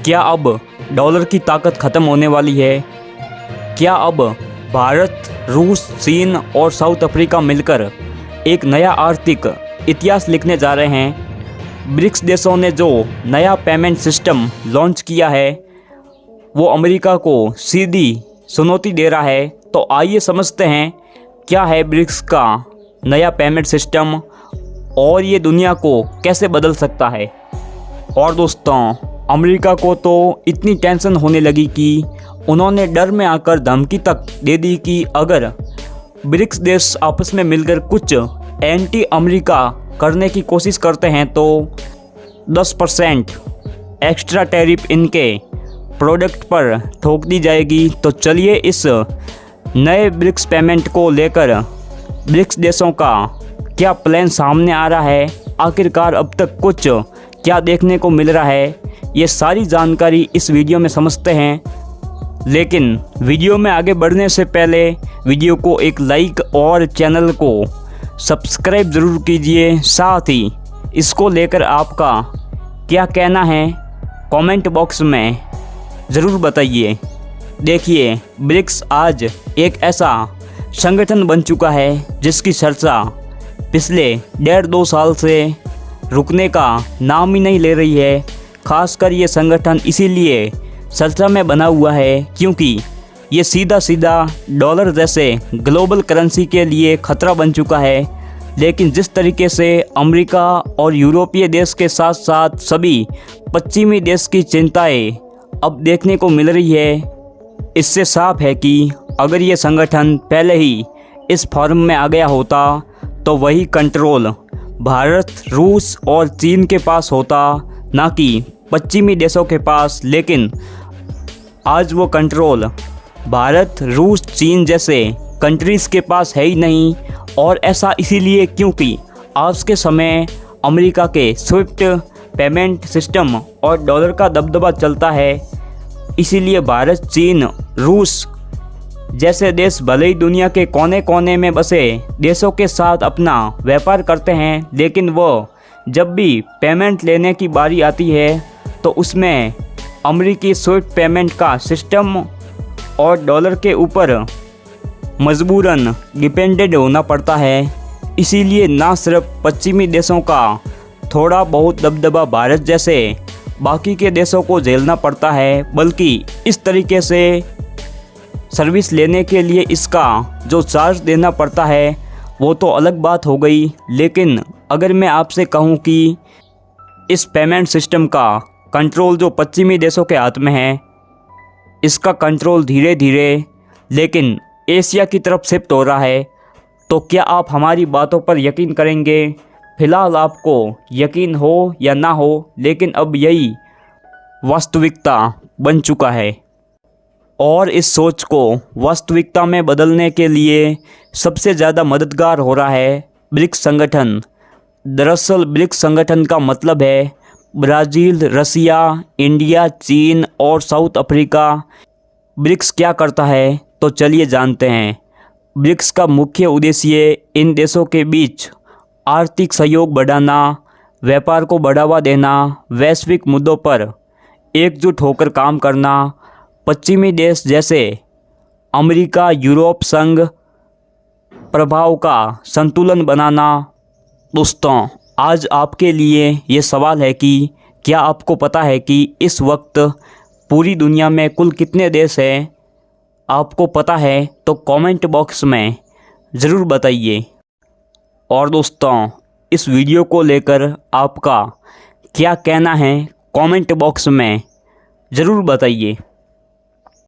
क्या अब डॉलर की ताकत ख़त्म होने वाली है? क्या अब भारत, रूस, चीन और साउथ अफ्रीका मिलकर एक नया आर्थिक इतिहास लिखने जा रहे हैं? ब्रिक्स देशों ने जो नया पेमेंट सिस्टम लॉन्च किया है वो अमेरिका को सीधी चुनौती दे रहा है। तो आइए समझते हैं क्या है ब्रिक्स का नया पेमेंट सिस्टम और ये दुनिया को कैसे बदल सकता है। और दोस्तों, अमेरिका को तो इतनी टेंशन होने लगी कि उन्होंने डर में आकर धमकी तक दे दी कि अगर ब्रिक्स देश आपस में मिलकर कुछ एंटी अमेरिका करने की कोशिश करते हैं तो 10% एक्स्ट्रा टैरिफ इनके प्रोडक्ट पर ठोक दी जाएगी। तो चलिए इस नए ब्रिक्स पेमेंट को लेकर ब्रिक्स देशों का क्या प्लान सामने आ रहा है, आखिरकार अब तक कुछ क्या देखने को मिल रहा है, ये सारी जानकारी इस वीडियो में समझते हैं। लेकिन वीडियो में आगे बढ़ने से पहले वीडियो को एक लाइक और चैनल को सब्सक्राइब ज़रूर कीजिए। साथ ही इसको लेकर आपका क्या कहना है कमेंट बॉक्स में ज़रूर बताइए। देखिए, ब्रिक्स आज एक ऐसा संगठन बन चुका है जिसकी चर्चा पिछले 1.5-2 साल से रुकने का नाम ही नहीं ले रही है। खासकर ये संगठन इसीलिए चर्चा में बना हुआ है क्योंकि ये सीधा डॉलर जैसे ग्लोबल करेंसी के लिए खतरा बन चुका है। लेकिन जिस तरीके से अमेरिका और यूरोपीय देश के साथ साथ सभी पश्चिमी देश की चिंताएं अब देखने को मिल रही है, इससे साफ है कि अगर ये संगठन पहले ही इस फॉर्म में आ गया होता तो वही कंट्रोल भारत, रूस और चीन के पास होता, ना कि पश्चिमी देशों के पास। लेकिन आज वो कंट्रोल भारत, रूस, चीन जैसे कंट्रीज़ के पास है ही नहीं। और ऐसा इसीलिए क्योंकि आज के समय अमेरिका के स्विफ्ट पेमेंट सिस्टम और डॉलर का दबदबा चलता है। इसीलिए भारत, चीन, रूस जैसे देश भले ही दुनिया के कोने कोने में बसे देशों के साथ अपना व्यापार करते हैं, लेकिन वो जब भी पेमेंट लेने की बारी आती है तो उसमें अमेरिकी स्विफ्ट पेमेंट का सिस्टम और डॉलर के ऊपर मजबूरन डिपेंडेंट होना पड़ता है। इसीलिए ना सिर्फ पश्चिमी देशों का थोड़ा बहुत दबदबा भारत जैसे बाकी के देशों को झेलना पड़ता है, बल्कि इस तरीके से सर्विस लेने के लिए इसका जो चार्ज देना पड़ता है वो तो अलग बात हो गई। लेकिन अगर मैं आपसे कहूँ कि इस पेमेंट सिस्टम का कंट्रोल जो पश्चिमी देशों के हाथ में है, इसका कंट्रोल धीरे धीरे लेकिन एशिया की तरफ शिफ्ट हो रहा है, तो क्या आप हमारी बातों पर यकीन करेंगे? फ़िलहाल आपको यकीन हो या ना हो, लेकिन अब यही वास्तविकता बन चुका है। और इस सोच को वास्तविकता में बदलने के लिए सबसे ज़्यादा मददगार हो रहा है ब्रिक्स संगठन। दरअसल ब्रिक्स संगठन का मतलब है ब्राज़ील, रसिया, इंडिया, चीन और साउथ अफ्रीका। ब्रिक्स क्या करता है तो चलिए जानते हैं। ब्रिक्स का मुख्य उद्देश्य इन देशों के बीच आर्थिक सहयोग बढ़ाना, व्यापार को बढ़ावा देना, वैश्विक मुद्दों पर एकजुट होकर काम करना, पश्चिमी देश जैसे अमेरिका, यूरोप संघ प्रभाव का संतुलन बनाना। दोस्तों, आज आपके लिए ये सवाल है कि क्या आपको पता है कि इस वक्त पूरी दुनिया में कुल कितने देश हैं? आपको पता है तो कमेंट बॉक्स में ज़रूर बताइए। और दोस्तों, इस वीडियो को लेकर आपका क्या कहना है कमेंट बॉक्स में ज़रूर बताइए।